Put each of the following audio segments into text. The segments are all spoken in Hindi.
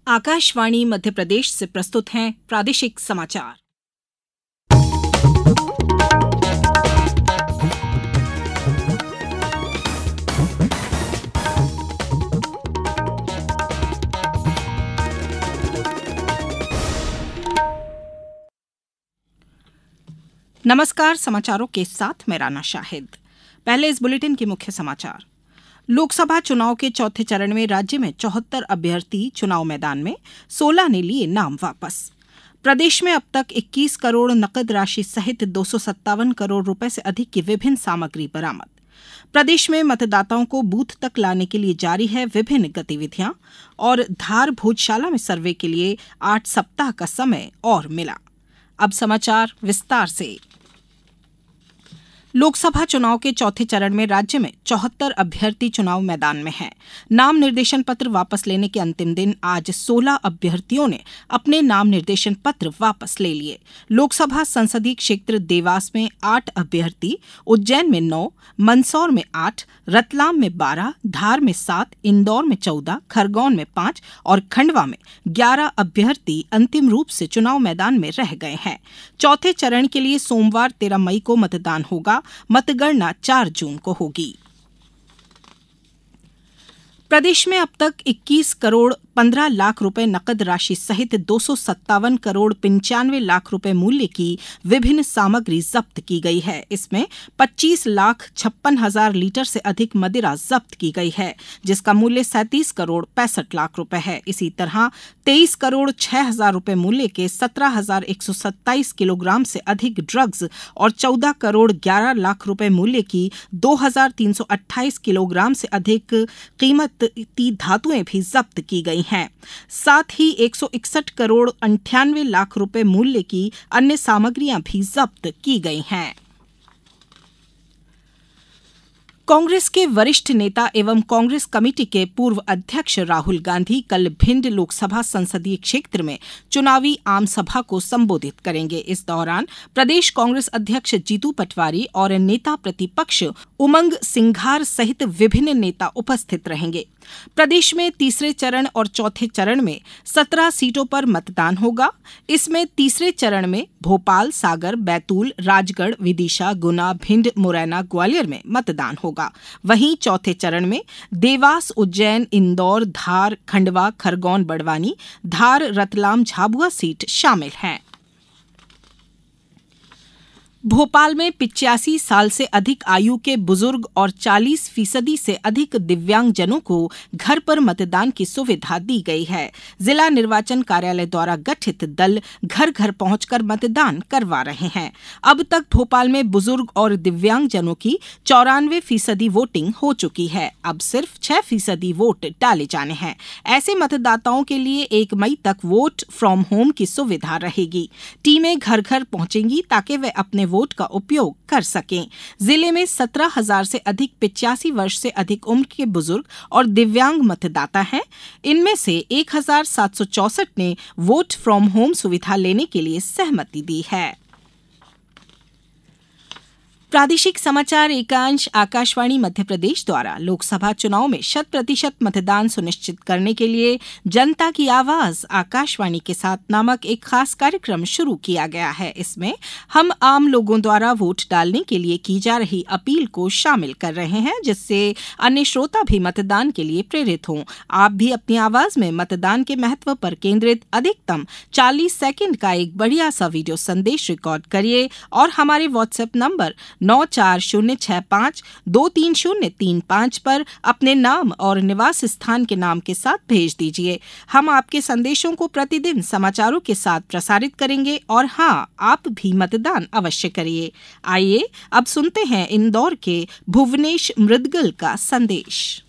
आकाशवाणी मध्य प्रदेश से प्रस्तुत हैं प्रादेशिक समाचार। नमस्कार, समाचारों के साथ मैं राना शाहिद। पहले इस बुलेटिन के मुख्य समाचार। लोकसभा चुनाव के चौथे चरण में राज्य में 74 अभ्यर्थी चुनाव मैदान में, 16 ने लिए नाम वापस। प्रदेश में अब तक 21 करोड़ नकद राशि सहित 257 करोड़ रुपए से अधिक की विभिन्न सामग्री बरामद। प्रदेश में मतदाताओं को बूथ तक लाने के लिए जारी है विभिन्न गतिविधियां और धार भोजशाला में सर्वे के लिए 8 सप्ताह का समय और मिला। अब समाचार विस्तार से। लोकसभा चुनाव के चौथे चरण में राज्य में 74 अभ्यर्थी चुनाव मैदान में हैं। नाम निर्देशन पत्र वापस लेने के अंतिम दिन आज 16 अभ्यर्थियों ने अपने नाम निर्देशन पत्र वापस ले लिए। लोकसभा संसदीय क्षेत्र देवास में 8 अभ्यर्थी, उज्जैन में 9, मंदसौर में 8, रतलाम में 12, धार में 7, इंदौर में 14, खरगोन में 5 और खंडवा में 11 अभ्यर्थी अंतिम रूप से चुनाव मैदान में रह गए हैं। चौथे चरण के लिए सोमवार 13 मई को मतदान होगा। मतगणना 4 जून को होगी। प्रदेश में अब तक 21 करोड़ 15 लाख रुपए नकद राशि सहित 257 करोड़ 95 लाख रुपए मूल्य की विभिन्न सामग्री जब्त की गई है। इसमें 25 लाख 56 हजार लीटर से अधिक मदिरा जब्त की गई है, जिसका मूल्य 37 करोड़ 65 लाख रुपए है। इसी तरह 23 करोड़ 6 हजार रुपए मूल्य के 17,127 किलोग्राम से अधिक ड्रग्स और 14 करोड़ 11 लाख रुपए मूल्य की 2,328 किलोग्राम से अधिक कीमती धातुएं भी जब्त की गई हैं। साथ ही 161 करोड़ 98 लाख रुपए मूल्य की अन्य सामग्रियां भी जब्त की गई हैं। कांग्रेस के वरिष्ठ नेता एवं कांग्रेस कमेटी के पूर्व अध्यक्ष राहुल गांधी कल भिंड लोकसभा संसदीय क्षेत्र में चुनावी आम सभा को संबोधित करेंगे। इस दौरान प्रदेश कांग्रेस अध्यक्ष जीतू पटवारी और नेता प्रतिपक्ष उमंग सिंघार सहित विभिन्न नेता उपस्थित रहेंगे। प्रदेश में तीसरे चरण और चौथे चरण में 17 सीटों पर मतदान होगा। इसमें तीसरे चरण में भोपाल, सागर, बैतूल, राजगढ़, विदिशा, गुना, भिंड, मुरैना, ग्वालियर में मतदान होगा। वहीं चौथे चरण में देवास, उज्जैन, इंदौर, धार, खंडवा, खरगोन, बड़वानी, धार, रतलाम, झाबुआ सीट शामिल हैं। भोपाल में 85 साल से अधिक आयु के बुजुर्ग और 40% से अधिक दिव्यांगजनों को घर पर मतदान की सुविधा दी गई है। जिला निर्वाचन कार्यालय द्वारा गठित दल घर घर पहुंचकर मतदान करवा रहे हैं। अब तक भोपाल में बुजुर्ग और दिव्यांगजनों की 94% वोटिंग हो चुकी है। अब सिर्फ 6% वोट डाले जाने हैं। ऐसे मतदाताओं के लिए 1 मई तक वोट फ्रॉम होम की सुविधा रहेगी। टीमें घर घर पहुंचेंगी ताकि वे अपने वोट का उपयोग कर सकें। जिले में 17,000 से अधिक 85 वर्ष से अधिक उम्र के बुजुर्ग और दिव्यांग मतदाता हैं। इनमें से 1,764 ने वोट फ्रॉम होम सुविधा लेने के लिए सहमति दी है। प्रादेशिक समाचार एकांश आकाशवाणी मध्य प्रदेश द्वारा लोकसभा चुनाव में 100% मतदान सुनिश्चित करने के लिए जनता की आवाज आकाशवाणी के साथ नामक एक खास कार्यक्रम शुरू किया गया है। इसमें हम आम लोगों द्वारा वोट डालने के लिए की जा रही अपील को शामिल कर रहे हैं, जिससे अन्य श्रोता भी मतदान के लिए प्रेरित हों। आप भी अपनी आवाज में मतदान के महत्व पर केंद्रित अधिकतम 40 सेकंड का एक बढ़िया सा वीडियो संदेश रिकॉर्ड करिए और हमारे व्हाट्सएप नंबर 9406523035 पर अपने नाम और निवास स्थान के नाम के साथ भेज दीजिए। हम आपके संदेशों को प्रतिदिन समाचारों के साथ प्रसारित करेंगे और हाँ, आप भी मतदान अवश्य करिए। आइए अब सुनते हैं इंदौर के भुवनेश मुदगल का संदेश।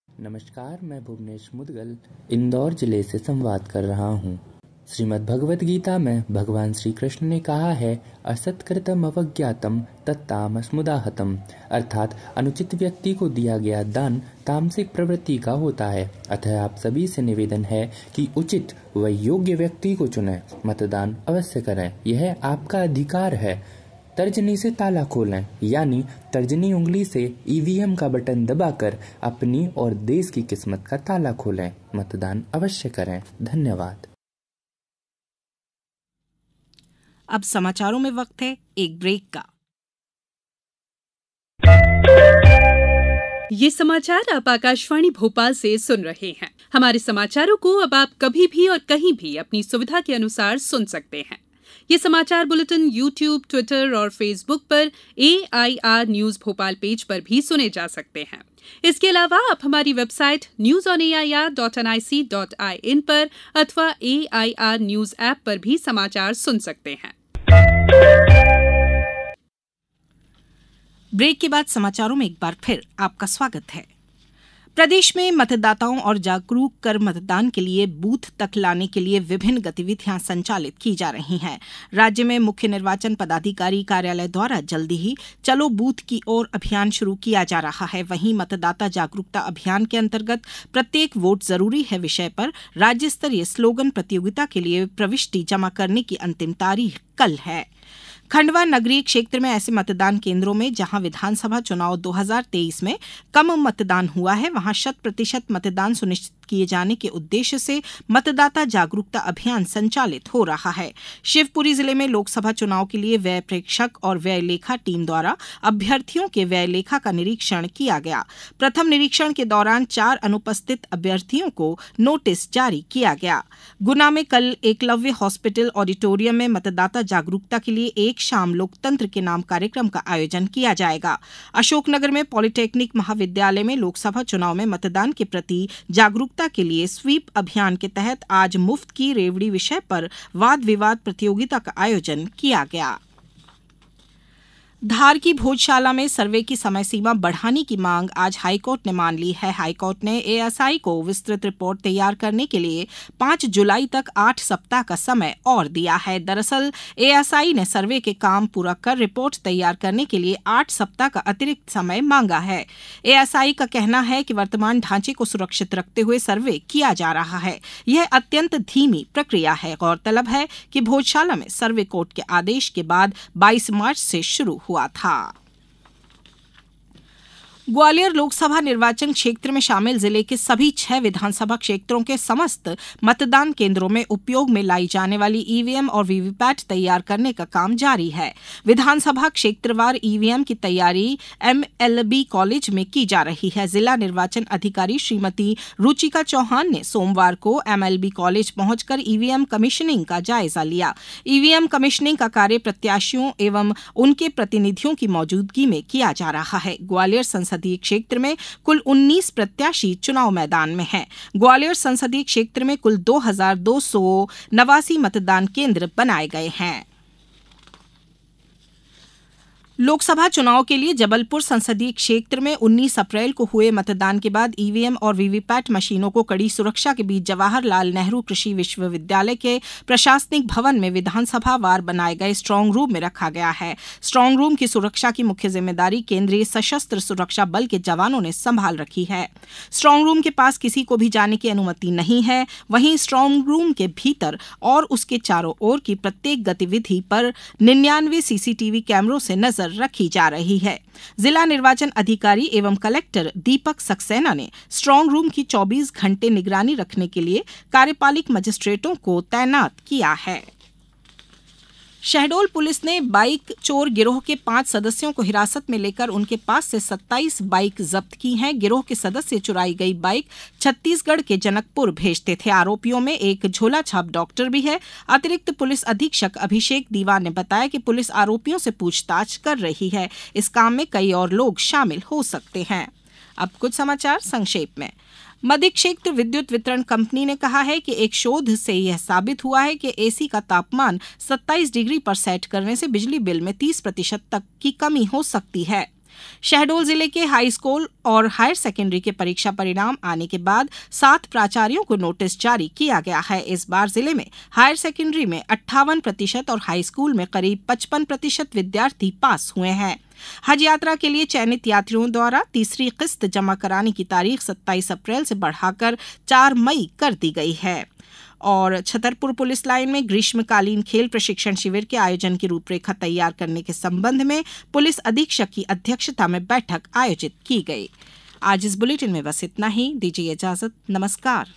नमस्कार, मैं भुवनेश मुदगल इंदौर जिले से संवाद कर रहा हूँ। श्रीमद् भगवत गीता में भगवान श्री कृष्ण ने कहा है, असत्कृतम अवज्ञातम तत्तामस्मुदाहतम, अर्थात अनुचित व्यक्ति को दिया गया दान तामसिक प्रवृत्ति का होता है। अतः आप सभी से निवेदन है कि उचित व योग्य व्यक्ति को चुनें, मतदान अवश्य करें। यह आपका अधिकार है। तर्जनी से ताला खोलें, यानी तर्जनी उंगली से ईवीएम का बटन दबाकर अपनी और देश की किस्मत का ताला खोलें। मतदान अवश्य करें। धन्यवाद। अब समाचारों में वक्त है एक ब्रेक का। ये समाचार आप आकाशवाणी भोपाल से सुन रहे हैं। हमारे समाचारों को अब आप कभी भी और कहीं भी अपनी सुविधा के अनुसार सुन सकते हैं। ये समाचार बुलेटिन YouTube, ट्विटर और फेसबुक पर AIR न्यूज भोपाल पेज पर भी सुने जा सकते हैं। इसके अलावा आप हमारी वेबसाइट newsonair.nic.in पर अथवा AIR न्यूज ऐप पर भी समाचार सुन सकते हैं। ब्रेक के बाद समाचारों में एक बार फिर आपका स्वागत है। प्रदेश में मतदाताओं और जागरूक कर मतदान के लिए बूथ तक लाने के लिए विभिन्न गतिविधियां संचालित की जा रही हैं। राज्य में मुख्य निर्वाचन पदाधिकारी कार्यालय द्वारा जल्दी ही चलो बूथ की ओर अभियान शुरू किया जा रहा है। वहीं मतदाता जागरूकता अभियान के अंतर्गत प्रत्येक वोट जरूरी है विषय पर राज्य स्तरीय स्लोगन प्रतियोगिता के लिए प्रविष्टि जमा करने की अंतिम तारीख कल है। खंडवा नगरीय क्षेत्र में ऐसे मतदान केंद्रों में जहां विधानसभा चुनाव 2023 में कम मतदान हुआ है, वहां 100% मतदान सुनिश्चित किए जाने के उद्देश्य से मतदाता जागरूकता अभियान संचालित हो रहा है। शिवपुरी जिले में लोकसभा चुनाव के लिए व्यय प्रेक्षक और व्यय लेखा टीम द्वारा अभ्यर्थियों के व्यय लेखा का निरीक्षण किया गया। प्रथम निरीक्षण के दौरान 4 अनुपस्थित अभ्यर्थियों को नोटिस जारी किया गया। गुना में कल एकलव्य हॉस्पिटल ऑडिटोरियम में मतदाता जागरूकता के लिए एक शाम लोकतंत्र के नाम कार्यक्रम का आयोजन किया जाएगा। अशोकनगर में पॉलिटेक्निक महाविद्यालय में लोकसभा चुनाव में मतदान के प्रति जागरूकता के लिए स्वीप अभियान के तहत आज मुफ्त की रेवड़ी विषय पर वाद विवाद प्रतियोगिता का आयोजन किया गया। धार की भोजशाला में सर्वे की समय सीमा बढ़ाने की मांग आज हाईकोर्ट ने मान ली है। हाईकोर्ट ने एएसआई को विस्तृत रिपोर्ट तैयार करने के लिए 5 जुलाई तक 8 सप्ताह का समय और दिया है। दरअसल एएसआई ने सर्वे के काम पूरा कर रिपोर्ट तैयार करने के लिए 8 सप्ताह का अतिरिक्त समय मांगा है। एएसआई का कहना है कि वर्तमान ढांचे को सुरक्षित रखते हुए सर्वे किया जा रहा है। यह अत्यंत धीमी प्रक्रिया है। गौरतलब है कि भोजशाला में सर्वे कोर्ट के आदेश के बाद 22 मार्च से शुरू हुआ था। ग्वालियर लोकसभा निर्वाचन क्षेत्र में शामिल जिले के सभी 6 विधानसभा क्षेत्रों के समस्त मतदान केंद्रों में उपयोग में लाई जाने वाली ईवीएम और वीवीपैट तैयार करने का काम जारी है। विधानसभा क्षेत्रवार ईवीएम की तैयारी एमएलबी कॉलेज में की जा रही है। जिला निर्वाचन अधिकारी श्रीमती रुचिका चौहान ने सोमवार को एमएलबी कॉलेज पहुंचकर ईवीएम कमीशनिंग का जायजा लिया। ईवीएम कमीशनिंग का कार्य प्रत्याशियों एवं उनके प्रतिनिधियों की मौजूदगी में किया जा रहा है। ग्वालियर संसदीय क्षेत्र में कुल 19 प्रत्याशी चुनाव मैदान में हैं। ग्वालियर संसदीय क्षेत्र में कुल 2289 मतदान केंद्र बनाए गए हैं। लोकसभा चुनाव के लिए जबलपुर संसदीय क्षेत्र में 19 अप्रैल को हुए मतदान के बाद ईवीएम और वीवीपैट मशीनों को कड़ी सुरक्षा के बीच जवाहरलाल नेहरू कृषि विश्वविद्यालय के प्रशासनिक भवन में विधानसभा वार बनाए गए स्ट्रांग रूम में रखा गया है। स्ट्रांग रूम की सुरक्षा की मुख्य जिम्मेदारी केंद्रीय सशस्त्र सुरक्षा बल के जवानों ने संभाल रखी है। स्ट्रांग रूम के पास किसी को भी जाने की अनुमति नहीं है। वहीं स्ट्रांग रूम के भीतर और उसके चारों ओर की प्रत्येक गतिविधि पर 99 सीसीटीवी कैमरों से नजर रखी जा रही है। जिला निर्वाचन अधिकारी एवं कलेक्टर दीपक सक्सेना ने स्ट्रांग रूम की 24 घंटे निगरानी रखने के लिए कार्यपालिक मजिस्ट्रेटों को तैनात किया है। शहडोल पुलिस ने बाइक चोर गिरोह के 5 सदस्यों को हिरासत में लेकर उनके पास से 27 बाइक जब्त की हैं। गिरोह के सदस्य चुराई गई बाइक छत्तीसगढ़ के जनकपुर भेजते थे। आरोपियों में एक झोला छाप डॉक्टर भी है। अतिरिक्त पुलिस अधीक्षक अभिषेक दीवान ने बताया कि पुलिस आरोपियों से पूछताछ कर रही है। इस काम में कई और लोग शामिल हो सकते हैं। अब कुछ समाचार संक्षेप में। मध्य क्षेत्र विद्युत वितरण कंपनी ने कहा है कि एक शोध से यह साबित हुआ है कि एसी का तापमान 27 डिग्री पर सेट करने से बिजली बिल में 30% तक की कमी हो सकती है। शहडोल जिले के हाई स्कूल और हायर सेकेंडरी के परीक्षा परिणाम आने के बाद 7 प्राचार्यों को नोटिस जारी किया गया है। इस बार जिले में हायर सेकेंडरी में 58% और हाई स्कूल में करीब 55% विद्यार्थी पास हुए हैं। हज यात्रा के लिए चयनित यात्रियों द्वारा तीसरी किस्त जमा कराने की तारीख 27 अप्रैल से बढ़ाकर 4 मई कर दी गई है। और छतरपुर पुलिस लाइन में ग्रीष्मकालीन खेल प्रशिक्षण शिविर के आयोजन की रूपरेखा तैयार करने के संबंध में पुलिस अधीक्षक की अध्यक्षता में बैठक आयोजित की गई। आज इस बुलेटिन में बस इतना ही। दीजिए इजाजत। नमस्कार।